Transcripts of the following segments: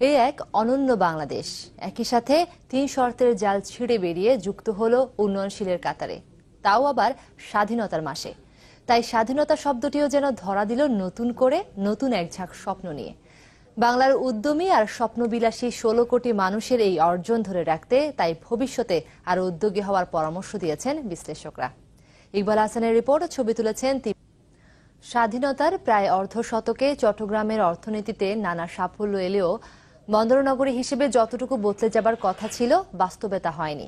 এই এক অনন্য বাংলাদেশ। একই সাথে ৩ শর্তের জাল ছিঁড়ে বেরিয়ে যুক্ত হলো উন্নয়নশীলের কাতারে, তাও আবার স্বাধীনতার মাসে। তাই স্বাধীনতা শব্দটিও যেন ধরা দিল নতুন করে, নতুন এক ঝাঁক স্বপ্ন নিয়ে। বাংলার উদ্যমী আর স্বপ্নবিলাসী ১৬ কোটি মানুষের এই অর্জন ধরে রাখতে তাই ভবিষ্যতে আরো উদ্যোগী হওয়ার পরামর্শ দিয়েছেন বিশ্লেষকরা। ইকবাল হাসানের রিপোর্ট, ছবি তুলেছেন। স্বাধীনতার প্রায় অর্ধ শতকে চট্টগ্রামের অর্থনীতিতে নানা সাফল্য এলেও বন্দরনগরী হিসেবে যতটুকু বদলে যাবার কথা ছিল, বাস্তবে তা হয়নি।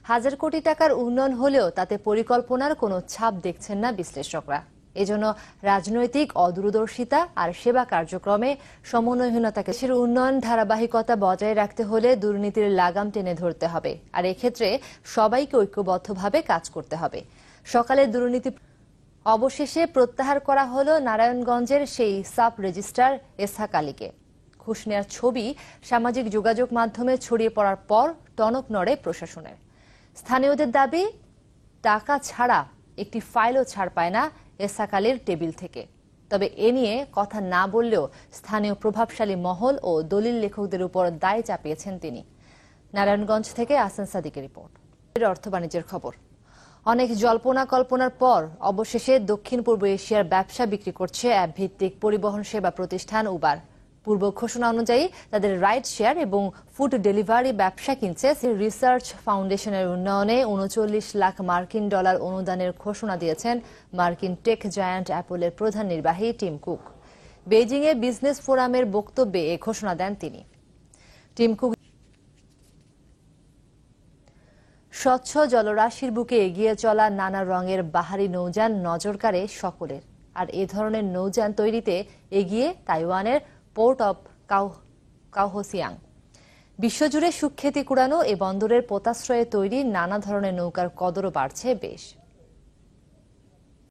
হাজার কোটি টাকার উন্নয়ন হলেও তাতে পরিকল্পনার কোনো ছাপ দেখছেন না বিশ্লেষকরা। এজন্য রাজনৈতিক অদূরদর্শিতা আর সেবা কার্যক্রমে সমন্বয়হীনতাকে দেশের উন্নয়ন ধারাবাহিকতা বজায় রাখতে হলে দুর্নীতির লাগাম টেনে ধরতে হবে, আর এক্ষেত্রে সবাইকে ঐক্যবদ্ধভাবে কাজ করতে হবে। সকালে দুর্নীতি অবশেষে প্রত্যাহার করা হলো নারায়ণগঞ্জের সেই সাব রেজিস্ট্রার এসহাক আলীকে। ঘুষ নেওয়ার ছবি সামাজিক যোগাযোগ মাধ্যমে ছড়িয়ে পড়ার পর টনক নড়ে প্রশাসনের। স্থানীয়দের দাবি, টাকা ছাড়া একটি ফাইলও ছাড় পায় না এসহাক আলীর টেবিল থেকে। তবে এ নিয়ে কথা না বললেও স্থানীয় প্রভাবশালী মহল ও দলিল লেখকদের উপর দায় চাপিয়েছেন তিনি। নারায়ণগঞ্জ থেকে আহসান সাদিকের রিপোর্ট। অর্থ বাণিজ্যের খবর। অনেক জল্পনা কল্পনার পর অবশেষে দক্ষিণ পূর্ব এশিয়ার ব্যবসা বিক্রি করছে অ্যাপ ভিত্তিক পরিবহন সেবা প্রতিষ্ঠান উবার। পূর্ব ঘোষণা অনুযায়ী তাদের রাইড শেয়ার এবং ফুড ডেলিভারি ব্যবসা কিনছে রিসার্চ ফাউন্ডেশনের উন্নয়নে ৩৯ লাখ মার্কিন ডলার অনুদানের ঘোষণা দিয়েছেন মার্কিন টেক জায়ান্ট অ্যাপলের প্রধান নির্বাহী টিম কুক। বেইজিংয়ে বিজনেস ফোরামের বক্তব্যে এ ঘোষণা দেন তিনি। টিম কুক স্বচ্ছ জলরাশির বুকে এগিয়ে চলা নানা রঙের বাহারি নৌযান নজর কাড়ে সকলের। আর এ ধরনের নৌযান তৈরিতে এগিয়ে তাইওয়ানের পোর্ট অব কাওহসিয়াং। বিশ্বজুড়ে সুখ্যাতি কুড়ানো এ বন্দরের পোতাশ্রয়ে তৈরি নানা ধরনের নৌকার কদরও বাড়ছে বেশ।